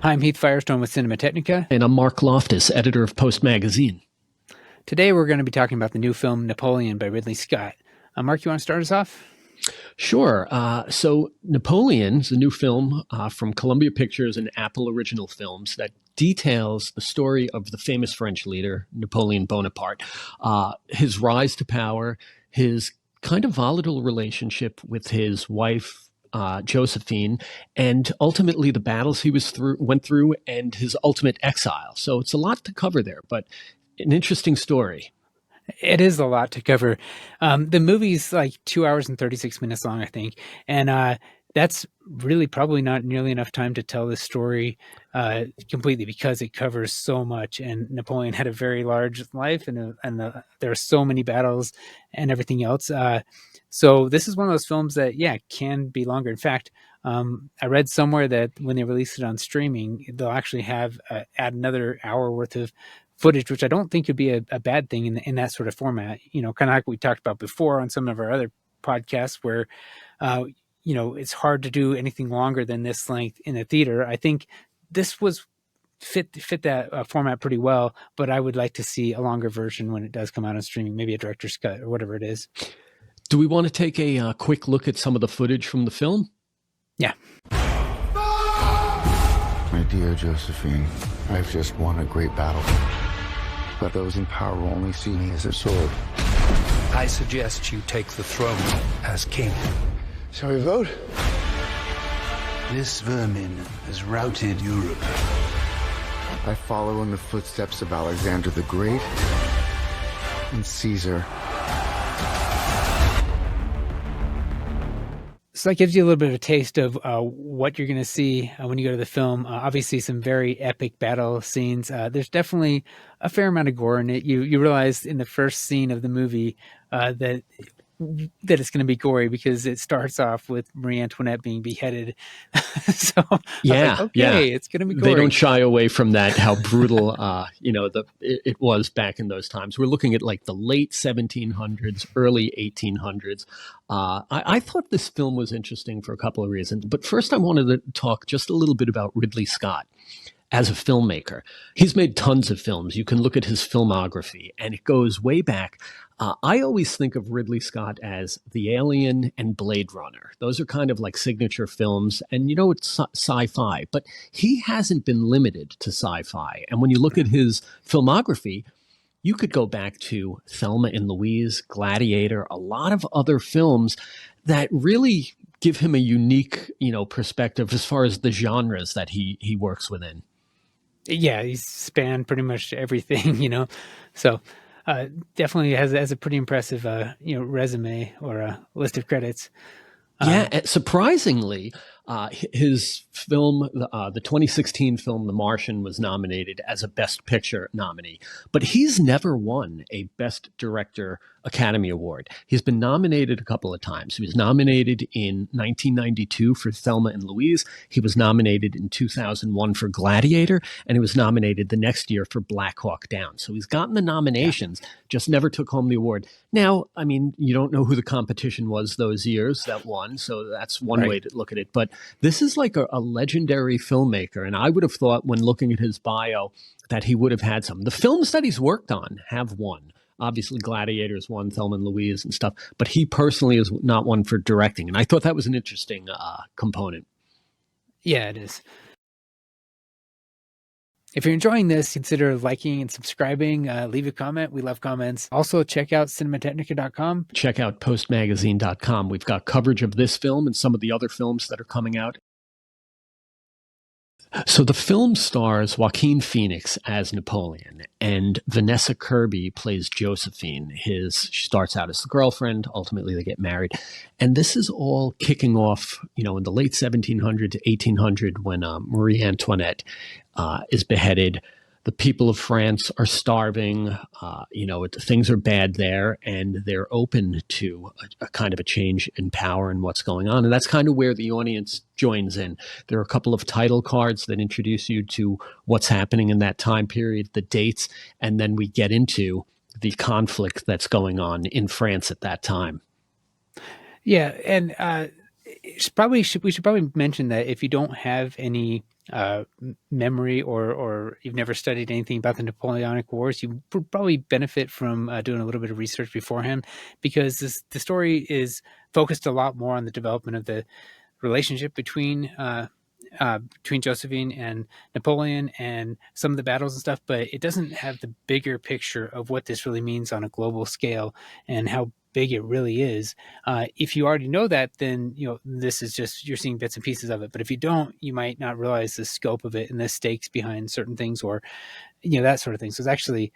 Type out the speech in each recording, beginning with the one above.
I'm Heath Firestone with CinemaTechnica. And I'm Marc Loftus, editor of Post Magazine. Today we're going to be talking about the new film Napoleon by Ridley Scott. Marc, you want to start us off? Sure. So Napoleon is a new film from Columbia Pictures and Apple Original Films that details the story of the famous French leader, Napoleon Bonaparte, his rise to power, his kind of volatile relationship with his wife, Josephine, and ultimately the battles he went through and his ultimate exile. So it's a lot to cover there, but an interesting story. It is a lot to cover. The movie's like 2 hours and 36 minutes long, I think. And that's really probably not nearly enough time to tell this story completely because it covers so much. And Napoleon had a very large life and there are so many battles and everything else. So this is one of those films that, can be longer. In fact, I read somewhere that when they release it on streaming, they'll actually have add another hour worth of footage, which I don't think would be a bad thing in that sort of format. You know, kind of like we talked about before on some of our other podcasts where, it's hard to do anything longer than this length in a theater. I think this was fit that format pretty well, but I would like to see a longer version when it does come out on streaming, maybe a director's cut or whatever it is. Do we want to take a quick look at some of the footage from the film? Yeah. My dear Josephine, I've just won a great battle. But those in power will only see me as a sword. I suggest you take the throne as king. Shall we vote? This vermin has routed Europe. I follow in the footsteps of Alexander the Great and Caesar. So that gives you a little bit of a taste of what you're going to see when you go to the film. Obviously, some very epic battle scenes. There's definitely a fair amount of gore in it. You realize in the first scene of the movie that it's going to be gory because it starts off with Marie Antoinette being beheaded. So it's going to be gory. They don't shy away from that, how brutal it was back in those times. We're looking at like the late 1700s, early 1800s. I thought this film was interesting for a couple of reasons. But first, I wanted to talk just a little bit about Ridley Scott as a filmmaker. He's made tons of films. You can look at his filmography, and it goes way back. I always think of Ridley Scott as The Alien and Blade Runner. Those are kind of like signature films, and it's sci-fi, but he hasn't been limited to sci-fi. And when you look at his filmography, you could go back to Thelma and Louise, Gladiator, a lot of other films that really give him a unique, perspective as far as the genres that he works within. Yeah, he's spanned pretty much everything, So definitely has a pretty impressive, resume or a list of credits. Surprisingly, his film, the 2016 film The Martian, was nominated as a Best Picture nominee, but he's never won a Best Director Academy Award. He's been nominated a couple of times. He was nominated in 1992 for Thelma and Louise. He was nominated in 2001 for Gladiator, and he was nominated the next year for Black Hawk Down. So he's gotten the nominations, just never took home the award. Now, I mean, you don't know who the competition was those years that won, so that's one way to look at it. But this is like a legendary filmmaker, and I would have thought when looking at his bio that he would have had some. The films that he's worked on have won. Obviously, Gladiators won, Thelma and Louise and stuff, but he personally is not one for directing, and I thought that was an interesting component. Yeah, it is. If you're enjoying this, consider liking and subscribing. Leave a comment. We love comments. Also, check out CinemaTechnica.com. Check out postmagazine.com. We've got coverage of this film and some of the other films that are coming out. So the film stars Joaquin Phoenix as Napoleon, and Vanessa Kirby plays Josephine. She starts out as the girlfriend. Ultimately, they get married. And this is all kicking off, in the late 1700 to 1800 when Marie Antoinette is beheaded. The people of France are starving. Things are bad there, and they're open to a kind of a change in power and what's going on. And that's kind of where the audience joins in. There are a couple of title cards that introduce you to what's happening in that time period, the dates, and then we get into the conflict that's going on in France at that time. Yeah, and we should probably mention that if you don't have any memory, or you've never studied anything about the Napoleonic Wars, you probably benefit from doing a little bit of research beforehand, because the story is focused a lot more on the development of the relationship between Josephine and Napoleon and some of the battles and stuff, but it doesn't have the bigger picture of what this really means on a global scale and how big it really is. If you already know that, then this is just, you're seeing bits and pieces of it. But if you don't, you might not realize the scope of it and the stakes behind certain things, or that sort of thing. So it's actually,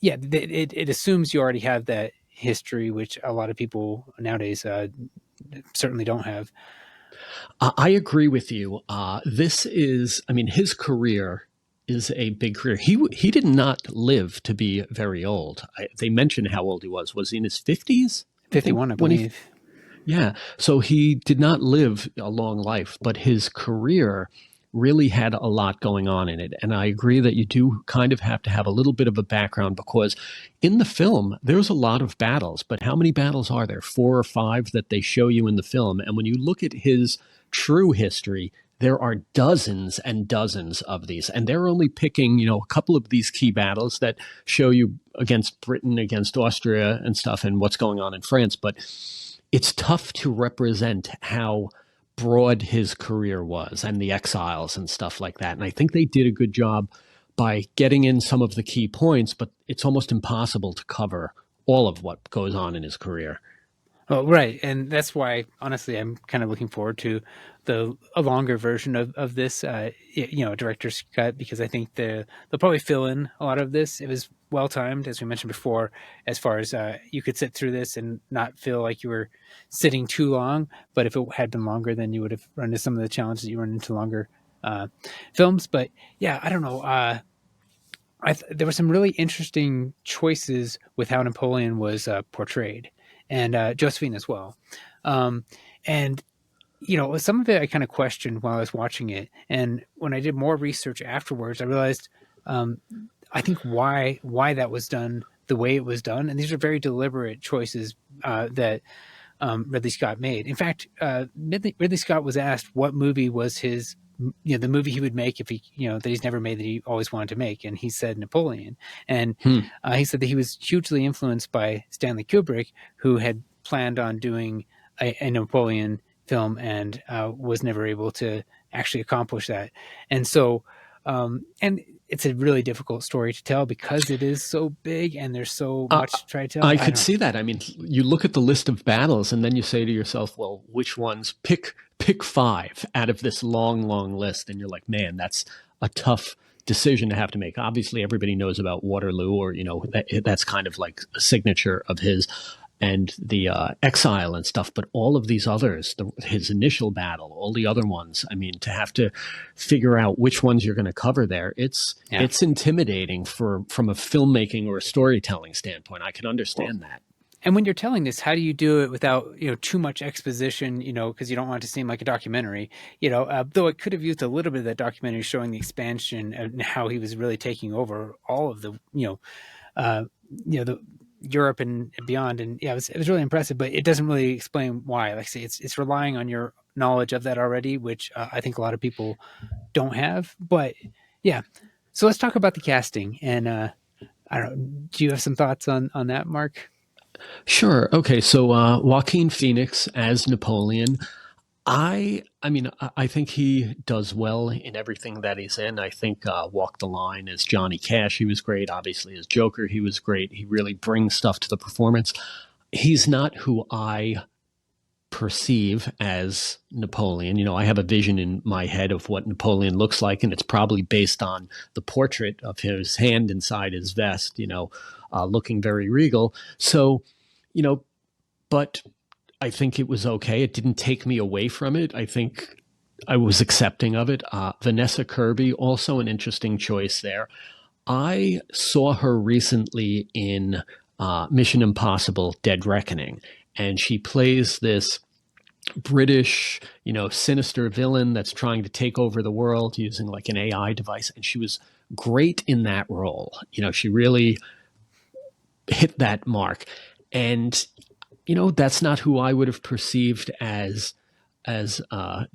it assumes you already have that history, which a lot of people nowadays certainly don't have. I agree with you. This is, I mean, his career is a big career. He did not live to be very old. They mentioned how old he was. Was he in his 50s? 51, I believe. Yeah. So he did not live a long life, but his career really had a lot going on in it. And I agree that you do kind of have to have a little bit of a background, because in the film, there's a lot of battles, but how many battles are there? 4 or 5 that they show you in the film. And when you look at his true history, there are dozens and dozens of these. And they're only picking, a couple of these key battles that show you against Britain, against Austria and stuff, and what's going on in France. But it's tough to represent how broad his career was, and the exiles and stuff like that. And I think they did a good job by getting in some of the key points, but it's almost impossible to cover all of what goes on in his career. Oh, right. And that's why, honestly, I'm kind of looking forward to a longer version of this, director's cut, because I think they'll probably fill in a lot of this. It was well timed, as we mentioned before, as far as you could sit through this and not feel like you were sitting too long. But if it had been longer, then you would have run into some of the challenges that you run into longer films. But yeah, I don't know. There were some really interesting choices with how Napoleon was portrayed, and Josephine as well. And some of it I kind of questioned while I was watching it, and when I did more research afterwards, I realized I think why that was done the way it was done, and these are very deliberate choices that Ridley Scott made. In fact, Ridley Scott was asked what movie was his, the movie he would make if he, that he's never made, that he always wanted to make, and he said Napoleon. And he said that he was hugely influenced by Stanley Kubrick, who had planned on doing a Napoleon film and was never able to actually accomplish that. And so, and it's a really difficult story to tell because it is so big and there's so much to try to tell. I could see that. I mean, you look at the list of battles and then you say to yourself, well, which ones? Pick 5 out of this long, long list. And you're like, man, that's a tough decision to have to make. Obviously, everybody knows about Waterloo, or, that's kind of like a signature of his, and the exile and stuff. But all of these others, his initial battle, all the other ones, I mean, to have to figure out which ones you're going to cover there, it's intimidating from a filmmaking or a storytelling standpoint. I can understand that. And when you're telling this, how do you do it without, too much exposition, because you don't want it to seem like a documentary, though it could have used a little bit of that documentary showing the expansion and how he was really taking over all of the, the Europe and beyond. And yeah, it was really impressive, but it doesn't really explain why. Like I say, it's relying on your knowledge of that already, which I think a lot of people don't have. But yeah, so let's talk about the casting. And I don't know, do you have some thoughts on that, Marc? Sure. Okay. So Joaquin Phoenix as Napoleon. I mean, I think he does well in everything that he's in. I think Walk the Line as Johnny Cash, he was great. Obviously, as Joker, he was great. He really brings stuff to the performance. He's not who I perceive as Napoleon. I have a vision in my head of what Napoleon looks like, and it's probably based on the portrait of his hand inside his vest, looking very regal. So, but I think it was okay. It didn't take me away from it. I think I was accepting of it. Vanessa Kirby, also an interesting choice there. I saw her recently in Mission Impossible: Dead Reckoning, and she plays this British, sinister villain that's trying to take over the world using like an AI device. And she was great in that role. She really hit that mark. And that's not who I would have perceived as as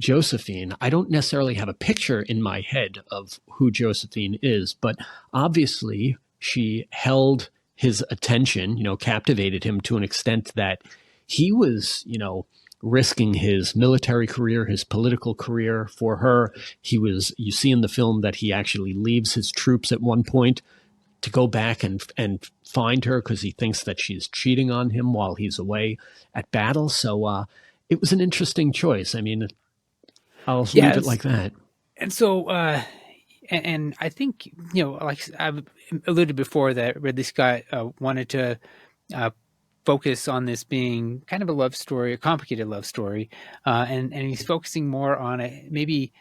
Josephine, I don't necessarily have a picture in my head of who Josephine is, but obviously she held his attention, captivated him to an extent that he was, risking his military career, his political career for her. You see in the film that he actually leaves his troops at one point to go back and find her because he thinks that she's cheating on him while he's away at battle. So it was an interesting choice. I mean, I'll leave it Yes. like that. And so, and I think, like I've alluded before, that Ridley Scott wanted to uh, focus on this being kind of a love story, a complicated love story, and he's focusing more on maybe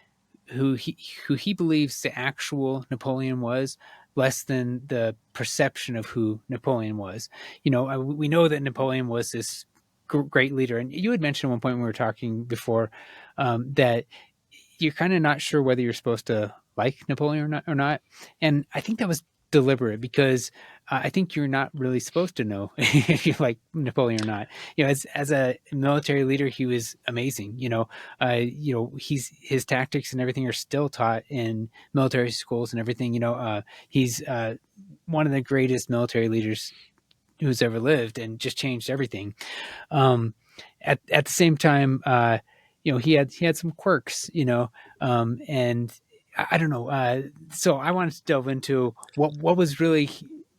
who he believes the actual Napoleon was, less than the perception of who Napoleon was. We know that Napoleon was this great leader, and you had mentioned at one point when we were talking before that you're kind of not sure whether you're supposed to like Napoleon or not. And I think that was deliberate because I think you're not really supposed to know if you like Napoleon or not. As a military leader, he was amazing. His tactics and everything are still taught in military schools and everything. He's one of the greatest military leaders who's ever lived, and just changed everything. Um, at the same time, he had some quirks, and I don't know. So I wanted to delve into what was really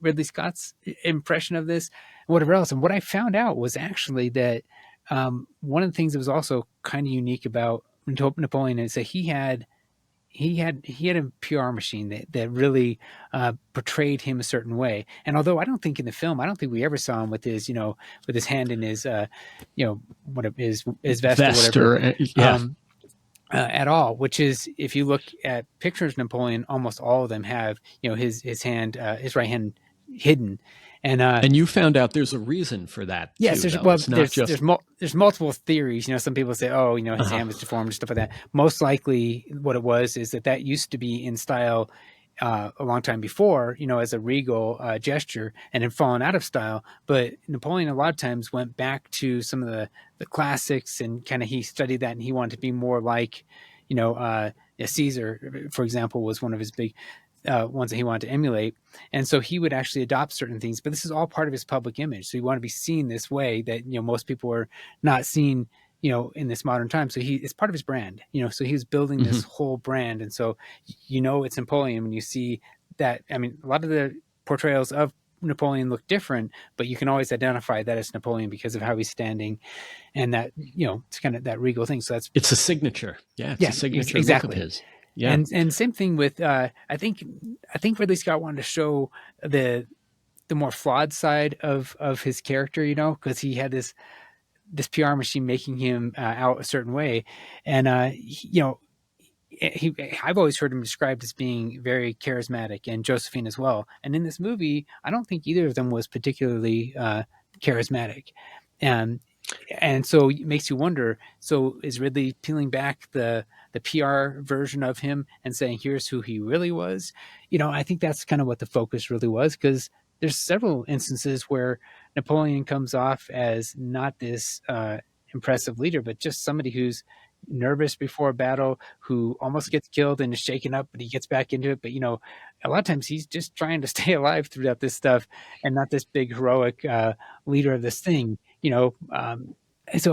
Ridley Scott's impression of this and whatever else. And what I found out was actually that one of the things that was also kind of unique about Napoleon is that he had a PR machine that really portrayed him a certain way. And although I don't think in the film, I don't think we ever saw him with his hand in his his vest or whatever. Yeah. At all, which is, if you look at pictures of Napoleon, almost all of them have his hand, his right hand hidden, and you found out there's a reason for that. Yes, too, there's multiple theories. Some people say, oh, his hand was deformed and stuff like that. Most likely, what it was is that used to be in style a long time before, as a regal gesture, and had fallen out of style. But Napoleon a lot of times went back to some of the classics, and kind of he studied that, and he wanted to be more like, Caesar, for example, was one of his big ones that he wanted to emulate. And so he would actually adopt certain things, but this is all part of his public image. So he wanted to be seen this way that, most people are not seen, in this modern time. So it's part of his brand, so he was building this whole brand. And so, it's Napoleon when you see that. I mean, a lot of the portrayals of Napoleon look different, but you can always identify that as Napoleon because of how he's standing, and that, it's kind of that regal thing. So it's a signature. Yeah. It's a signature exactly. look of his. Yeah. And same thing with, I think Ridley Scott wanted to show the more flawed side of his character, because he had this PR machine making him out a certain way. And, I've always heard him described as being very charismatic, and Josephine as well. And in this movie, I don't think either of them was particularly charismatic. And so it makes you wonder, so is Ridley peeling back the PR version of him and saying, here's who he really was? I think that's kind of what the focus really was, because there's several instances where Napoleon comes off as not this impressive leader, but just somebody who's nervous before a battle, who almost gets killed and is shaken up, but he gets back into it. But, a lot of times he's just trying to stay alive throughout this stuff, and not this big heroic leader of this thing, so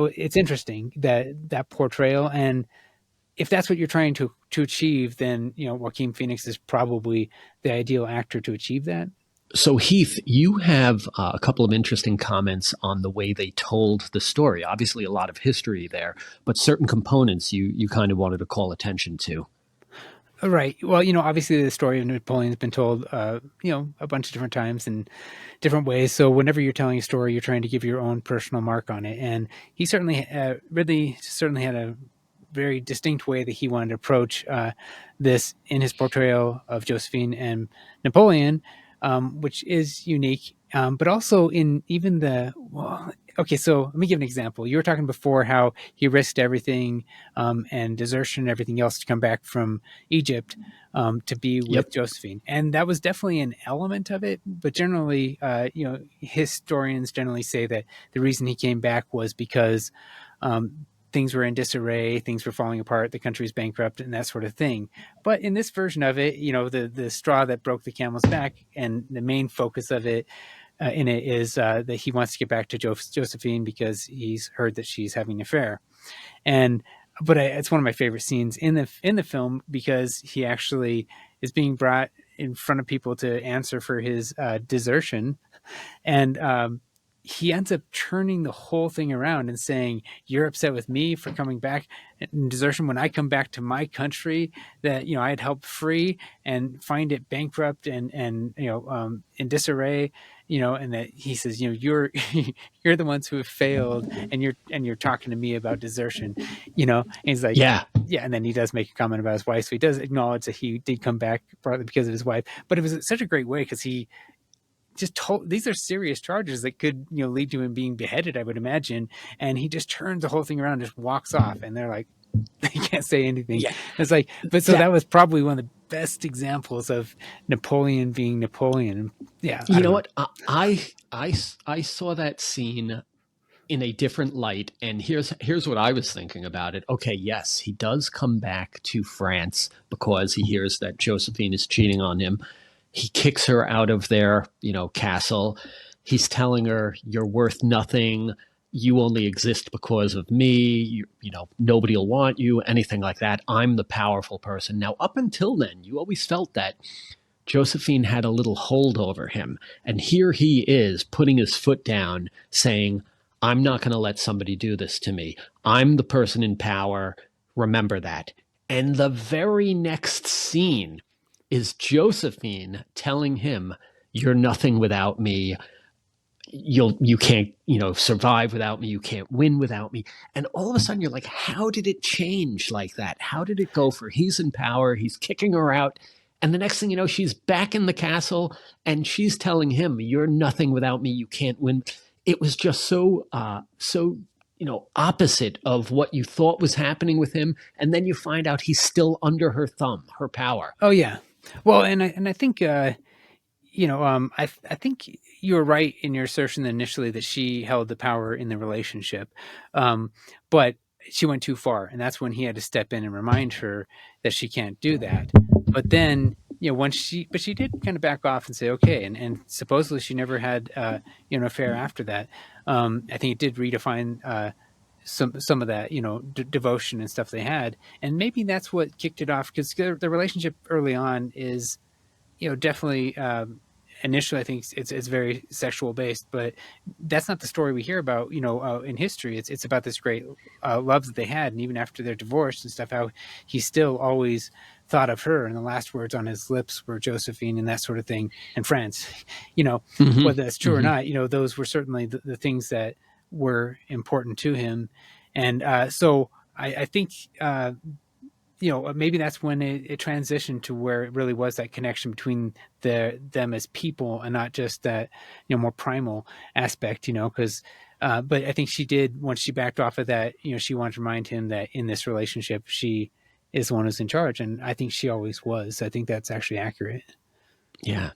it's interesting that portrayal. And if that's what you're trying to achieve, then, Joaquin Phoenix is probably the ideal actor to achieve that. So, Heath, you have a couple of interesting comments on the way they told the story. Obviously, a lot of history there, but certain components you kind of wanted to call attention to. Right. Well, obviously the story of Napoleon has been told, a bunch of different times in different ways. So whenever you're telling a story, you're trying to give your own personal mark on it. And he Ridley certainly had a very distinct way that he wanted to approach this in his portrayal of Josephine and Napoleon, which is unique. But also in even okay, so let me give an example. You were talking before how he risked everything and desertion and everything else to come back from Egypt to be with Josephine. And that was definitely an element of it. But generally, historians generally say that the reason he came back was because things were in disarray, things were falling apart, the country's bankrupt, and that sort of thing. But in this version of it, the straw that broke the camel's back, and the main focus of it in it is that he wants to get back to Josephine because he's heard that she's having an affair. And it's one of my favorite scenes in the film because he actually is being brought in front of people to answer for his desertion, and he ends up turning the whole thing around and saying, "You're upset with me for coming back in desertion when I come back to my country that I had helped free and find it bankrupt and in disarray." And that he says, you're you're the ones who have failed, and you're talking to me about desertion. And he's like, Yeah. yeah. And then he does make a comment about his wife, so he does acknowledge that he did come back partly because of his wife. But it was such a great way because he just told, these are serious charges that could lead to him being beheaded, I would imagine, and he just turns the whole thing around and just walks off, and they're like, they can't say anything. Yeah. It's like, but so that was probably one of the best examples of Napoleon being Napoleon. Yeah. You know what? I saw that scene in a different light, and here's what I was thinking about it. Okay, yes, he does come back to France because he hears that Josephine is cheating on him. He kicks her out of their, castle. He's telling her, "You're worth nothing. You only exist because of me. Nobody will want you," anything like that. "I'm the powerful person." Now, up until then, you always felt that Josephine had a little hold over him. And here he is putting his foot down, saying, "I'm not going to let somebody do this to me. I'm the person in power. Remember that." And the very next scene is Josephine telling him, "You're nothing without me. You can't, survive without me. You can't win without me." And all of a sudden you're like, how did it change like that? How did it go for he's in power, he's kicking her out, and the next thing you know, she's back in the castle and she's telling him, "You're nothing without me. You can't win." It was just so opposite of what you thought was happening with him. And then you find out he's still under her thumb, her power. Oh yeah. Well, and I think I think you were right in your assertion initially that she held the power in the relationship, but she went too far, and that's when he had to step in and remind her that she can't do that. But then, but she did kind of back off and say, okay, and supposedly she never had an affair after that. I think it did redefine some of that, devotion and stuff they had, and maybe that's what kicked it off, because the relationship early on is, definitely initially I think it's very sexual based, but that's not the story we hear about, in history. It's about this great love that they had, and even after their divorce and stuff, how he still always thought of her, and the last words on his lips were Josephine and that sort of thing. And France, whether that's true or not, those were certainly the things that were important to him. And so I think maybe that's when it transitioned to where it really was that connection between them as people, and not just that more primal aspect, because but I think she did, once she backed off of that, she wanted to remind him that in this relationship she is the one who's in charge, and I think she always was. I think that's actually accurate. Yeah.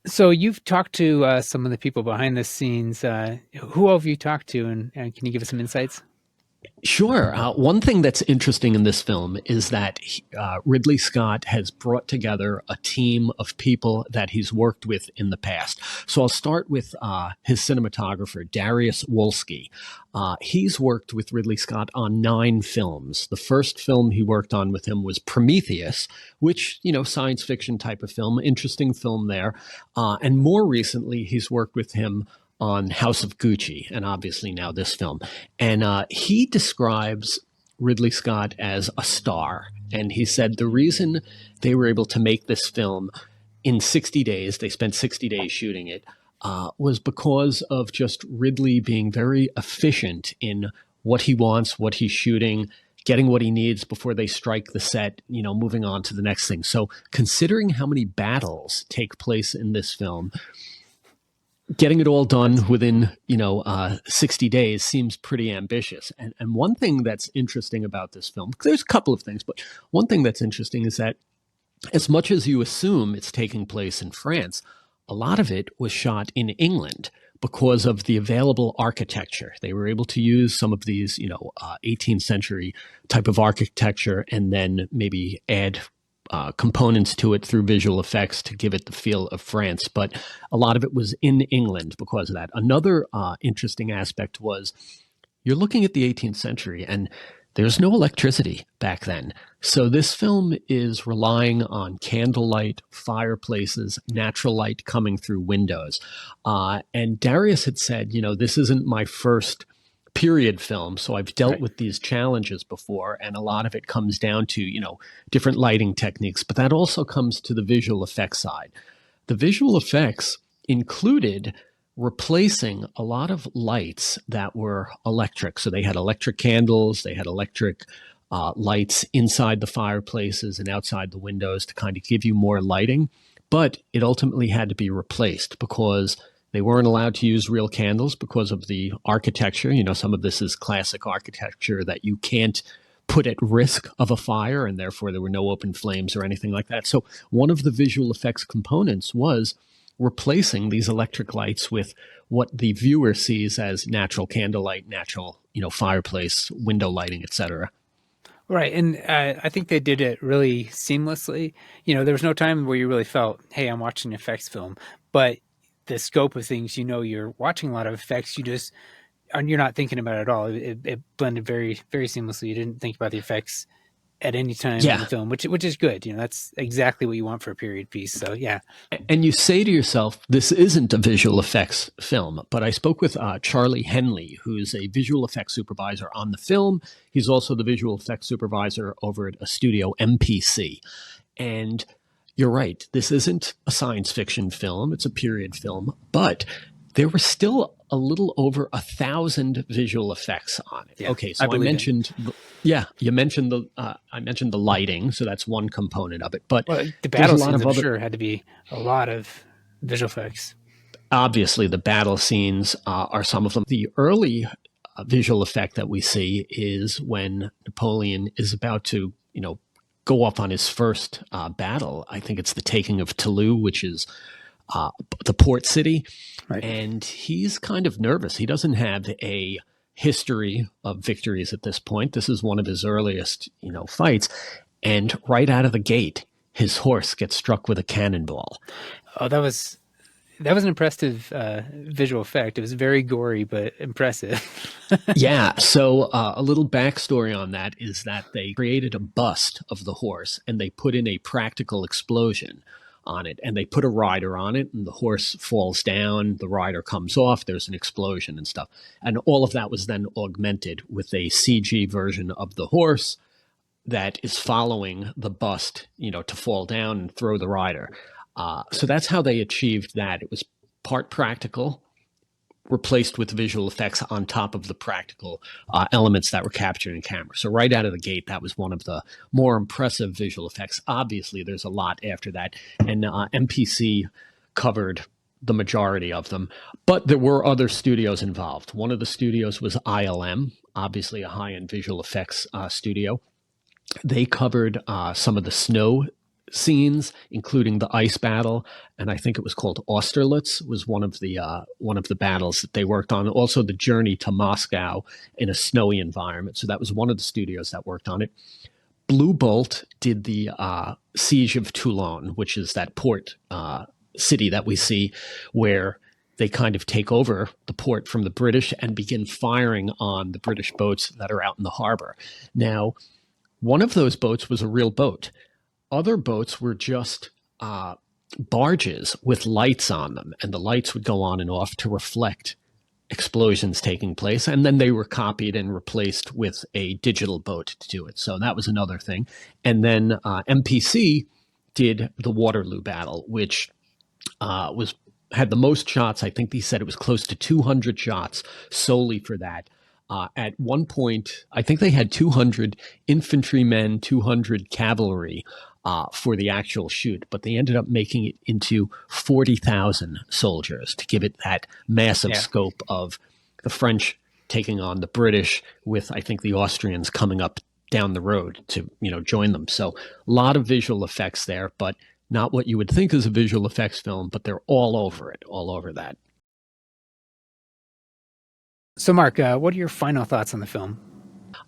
So you've talked to some of the people behind the scenes. Who have you talked to, and can you give us some insights? Sure. One thing that's interesting in this film is that Ridley Scott has brought together a team of people that he's worked with in the past. So I'll start with his cinematographer, Darius Wolski. He's worked with Ridley Scott on 9 films. The first film he worked on with him was Prometheus, which, science fiction type of film, interesting film there. And more recently, he's worked with him on House of Gucci, and obviously now this film. And he describes Ridley Scott as a star. And he said the reason they were able to make this film in 60 days, they spent 60 days shooting it, was because of just Ridley being very efficient in what he wants, what he's shooting, getting what he needs before they strike the set, moving on to the next thing. So considering how many battles take place in this film, getting it all done within, 60 days seems pretty ambitious. And one thing that's interesting about this film, there's a couple of things, but one thing that's interesting is that as much as you assume it's taking place in France, a lot of it was shot in England. because of the available architecture. They were able to use some of these, 18th century type of architecture and then maybe add components to it through visual effects to give it the feel of France. But a lot of it was in England because of that. Another interesting aspect was you're looking at the 18th century and there's no electricity back then. So this film is relying on candlelight, fireplaces, natural light coming through windows. And Darius had said, this isn't my first period film, so I've dealt with these challenges before, and a lot of it comes down to, different lighting techniques, but that also comes to the visual effects side. The visual effects included replacing a lot of lights that were electric. So they had electric candles, they had electric lights inside the fireplaces and outside the windows to kind of give you more lighting. But it ultimately had to be replaced because they weren't allowed to use real candles because of the architecture. Some of this is classic architecture that you can't put at risk of a fire, and therefore there were no open flames or anything like that. So one of the visual effects components was replacing these electric lights with what the viewer sees as natural candlelight, natural, fireplace, window lighting, etc. Right. And I think they did it really seamlessly. There was no time where you really felt, hey, I'm watching an effects film. But the scope of things, you're watching a lot of effects. You're not thinking about it at all. It blended very, very seamlessly. You didn't think about the effects at any time in the film, which is good. That's exactly what you want for a period piece. So yeah. And you say to yourself, this isn't a visual effects film. But I spoke with Charlie Henley, who's a visual effects supervisor on the film. He's also the visual effects supervisor over at a studio, MPC. And you're right, this isn't a science fiction film. It's a period film. But there were still a little over 1,000 visual effects on it. Yeah, okay, so I mentioned, I mentioned the lighting, so that's one component of it. But the battle scenes, I'm sure, had to be a lot of visual effects. Obviously, the battle scenes are some of them. The early visual effect that we see is when Napoleon is about to, go off on his first battle. I think it's the taking of Toulouse, which is the port city. Right. And he's kind of nervous. He doesn't have a history of victories at this point. This is one of his earliest, fights. And right out of the gate, his horse gets struck with a cannonball. Oh, that was an impressive visual effect. It was very gory, but impressive. Yeah. So a little backstory on that is that they created a bust of the horse and they put in a practical explosion on it, and they put a rider on it, and the horse falls down, the rider comes off, there's an explosion and stuff. And all of that was then augmented with a CG version of the horse that is following the bust, to fall down and throw the rider. So that's how they achieved that. It was part practical, replaced with visual effects on top of the practical elements that were captured in camera. So right out of the gate, that was one of the more impressive visual effects. Obviously, there's a lot after that, and MPC covered the majority of them. But there were other studios involved. One of the studios was ILM, obviously a high-end visual effects studio. They covered some of the snow scenes, including the ice battle, and I think it was called Austerlitz was one of the battles that they worked on. Also, the journey to Moscow in a snowy environment. So that was one of the studios that worked on it. Blue Bolt did the siege of Toulon, which is that port city that we see where they kind of take over the port from the British and begin firing on the British boats that are out in the harbor. Now, one of those boats was a real boat. Other boats were just barges with lights on them, and the lights would go on and off to reflect explosions taking place. And then they were copied and replaced with a digital boat to do it. So that was another thing. And then MPC did the Waterloo battle, which had the most shots. I think he said it was close to 200 shots solely for that. At one point, I think they had 200 infantrymen, 200 cavalry for the actual shoot, but they ended up making it into 40,000 soldiers to give it that massive scope of the French taking on the British with, I think, the Austrians coming up down the road to, join them. So a lot of visual effects there, but not what you would think is a visual effects film, but they're all over it, all over that. So, Mark, what are your final thoughts on the film?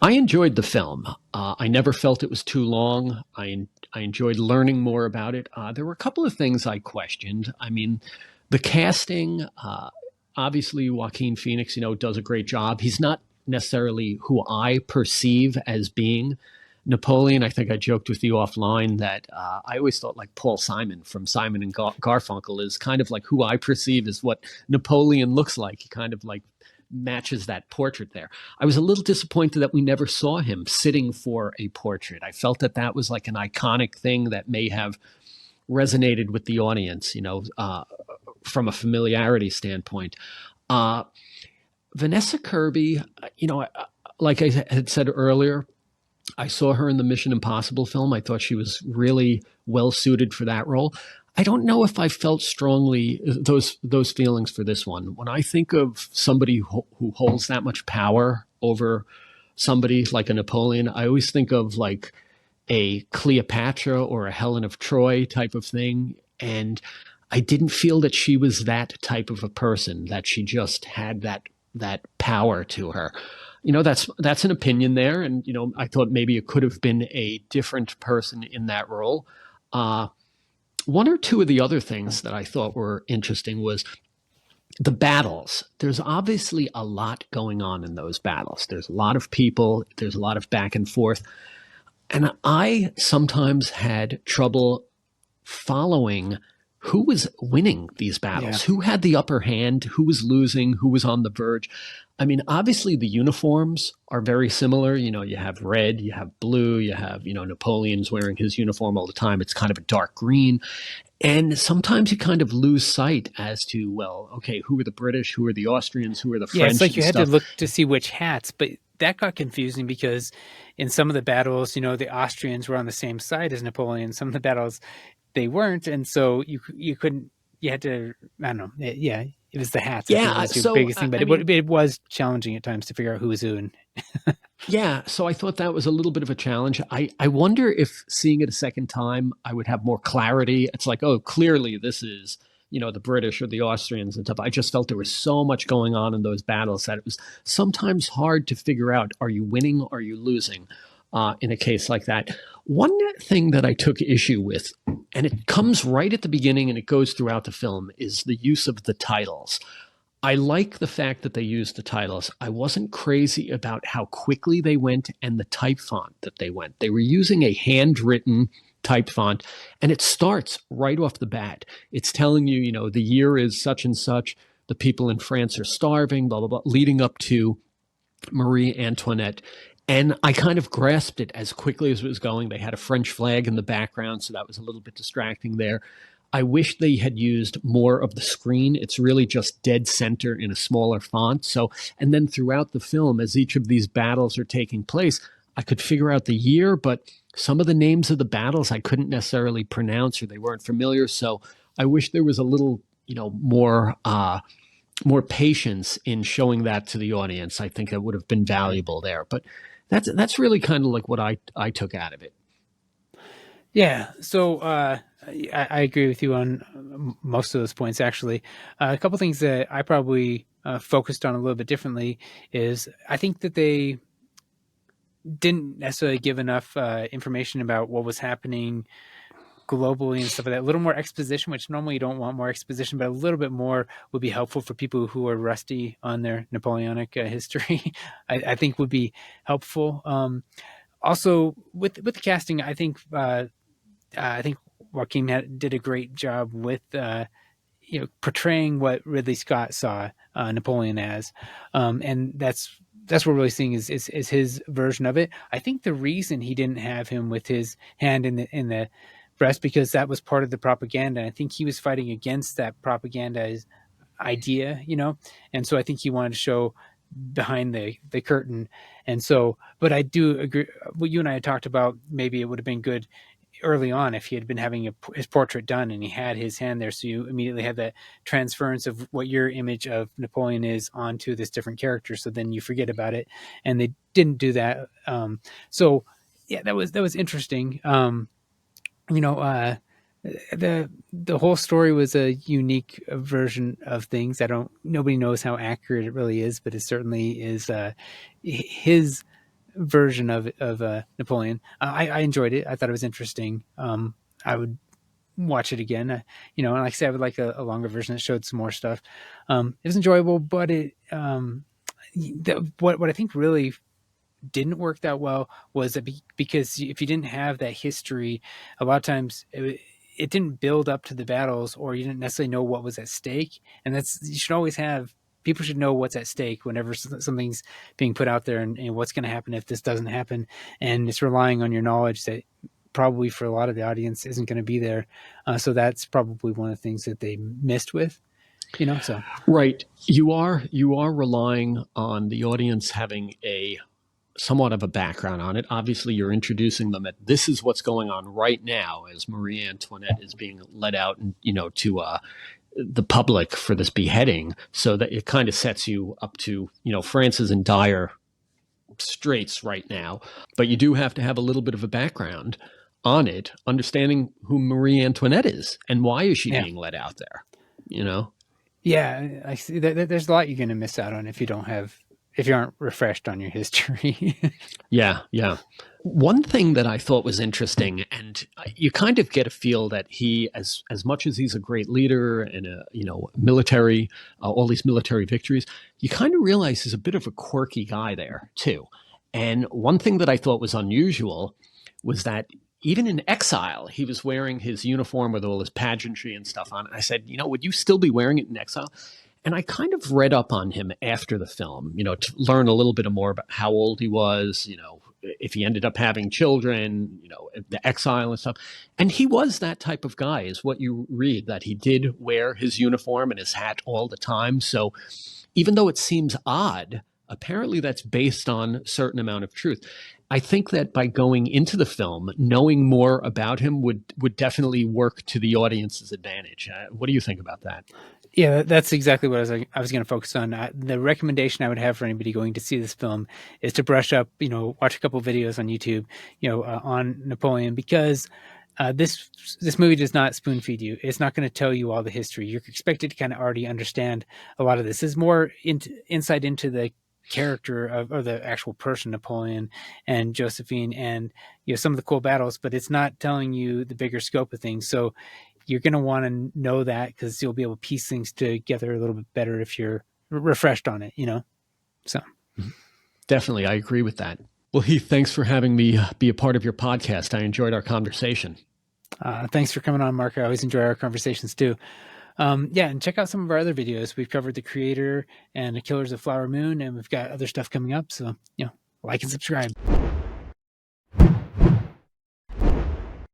I enjoyed the film. I never felt it was too long. I enjoyed learning more about it. There were a couple of things I questioned. I mean, the casting, obviously Joaquin Phoenix, does a great job. He's not necessarily who I perceive as being Napoleon. I think I joked with you offline that I always thought like Paul Simon from Simon and Garfunkel is kind of like who I perceive as what Napoleon looks like. He kind of like matches that portrait there. I was a little disappointed that we never saw him sitting for a portrait. I felt that that was like an iconic thing that may have resonated with the audience, from a familiarity standpoint. Uh, Vanessa Kirby, like I had said earlier, I saw her in the Mission Impossible film. I thought she was really well suited for that role. I don't know if I felt strongly those feelings for this one. When I think of somebody who holds that much power over somebody like a Napoleon, I always think of like a Cleopatra or a Helen of Troy type of thing. And I didn't feel that she was that type of a person, that she just had that power to her. That's an opinion there, and I thought maybe it could have been a different person in that role. One or two of the other things that I thought were interesting was the battles. There's obviously a lot going on in those battles. There's a lot of people. There's a lot of back and forth, and I sometimes had trouble following who was winning these battles, who had the upper hand, who was losing, who was on the verge. I mean, obviously the uniforms are very similar. You have red, you have blue, you have, Napoleon's wearing his uniform all the time. It's kind of a dark green. And sometimes you kind of lose sight as to, well, okay, who are the British, who are the Austrians, who are the French? Yeah, it's like you had stuff. to look to see which hats, but that got confusing because in some of the battles, the Austrians were on the same side as Napoleon. Some of the battles, they weren't, and so you couldn't. You had to. I don't know. It was the hats. I think was the biggest thing, but it was challenging at times to figure out who was who. And yeah, so I thought that was a little bit of a challenge. I wonder if seeing it a second time, I would have more clarity. It's like, oh, clearly this is, the British or the Austrians and stuff. I just felt there was so much going on in those battles that it was sometimes hard to figure out, are you winning, are you losing in a case like that? One thing that I took issue with, and it comes right at the beginning and it goes throughout the film, is the use of the titles. I like the fact that they used the titles. I wasn't crazy about how quickly they went and the type font that they went. They were using a handwritten type font, and it starts right off the bat. It's telling you, the year is such and such. The people in France are starving, blah, blah, blah, leading up to Marie Antoinette. And I kind of grasped it as quickly as it was going. They had a French flag in the background, so that was a little bit distracting there. I wish they had used more of the screen. It's really just dead center in a smaller font. So, and then throughout the film, as each of these battles are taking place, I could figure out the year, but some of the names of the battles I couldn't necessarily pronounce or they weren't familiar. So I wish there was a little, more patience in showing that to the audience. I think it would have been valuable there. But that's really kind of like what I took out of it. yeah, so I agree with you on most of those points. Actually, a couple things that I probably focused on a little bit differently is I think that they didn't necessarily give enough information about what was happening globally and stuff like that. A little more exposition, which normally you don't want more exposition, but a little bit more would be helpful for people who are rusty on their Napoleonic history. I think would be helpful. Also, with the casting, I think Joaquin did a great job with portraying what Ridley Scott saw Napoleon as, and that's what we're really seeing is his version of it. I think the reason he didn't have him with his hand in the breast because that was part of the propaganda. I think he was fighting against that propaganda idea, and so I think he wanted to show behind the curtain. And so, but I do agree. What you and I had talked about, maybe it would have been good early on if he had been having his portrait done and he had his hand there, so you immediately have that transference of what your image of Napoleon is onto this different character, so then you forget about it, and they didn't do that. So yeah, that was interesting. The whole story was a unique version of things. Nobody knows how accurate it really is, but it certainly is his version of Napoleon. I enjoyed it. I thought it was interesting. I would watch it again. And like I said, I would like a longer version that showed some more stuff. It was enjoyable, but what I think really didn't work that well was that because if you didn't have that history, a lot of times it didn't build up to the battles, or you didn't necessarily know what was at stake. And you should always have, people should know what's at stake whenever something's being put out there, and what's going to happen if this doesn't happen. And it's relying on your knowledge that probably for a lot of the audience isn't going to be there. So that's probably one of the things that they missed with, so. Right. You are relying on the audience having a somewhat of a background on it. Obviously, you're introducing them at this is what's going on right now as Marie Antoinette is being led out and, to the public for this beheading, so that it kind of sets you up to, France is in dire straits right now, but you do have to have a little bit of a background on it, understanding who Marie Antoinette is and why is she being led out there, Yeah, I see that there's a lot you're going to miss out on if you aren't refreshed on your history. Yeah. One thing that I thought was interesting, and you kind of get a feel that he, as much as he's a great leader and military, all these military victories, you kind of realize he's a bit of a quirky guy there too. And one thing that I thought was unusual was that even in exile, he was wearing his uniform with all his pageantry and stuff on. And I said, would you still be wearing it in exile? And I kind of read up on him after the film, to learn a little bit more about how old he was, if he ended up having children, the exile and stuff. And he was that type of guy, is what you read, that he did wear his uniform and his hat all the time. So even though it seems odd, apparently that's based on a certain amount of truth. I think that by going into the film, knowing more about him would definitely work to the audience's advantage. What do you think about that? Yeah, that's exactly what I was going to focus on. The recommendation I would have for anybody going to see this film is to brush up, watch a couple of videos on YouTube, on Napoleon, because this movie does not spoon feed you. It's not going to tell you all the history. You're expected to kind of already understand a lot of this. It's more insight into the character or the actual person, Napoleon and Josephine, and some of the cool battles, but it's not telling you the bigger scope of things. So you're going to want to know that, because you'll be able to piece things together a little bit better if you're refreshed on it, So definitely, I agree with that. Well, Heath, thanks for having me be a part of your podcast. I enjoyed our conversation. Thanks for coming on, Marc. I always enjoy our conversations too. And check out some of our other videos. We've covered The Creator and The Killers of Flower Moon, and we've got other stuff coming up. So, like and subscribe.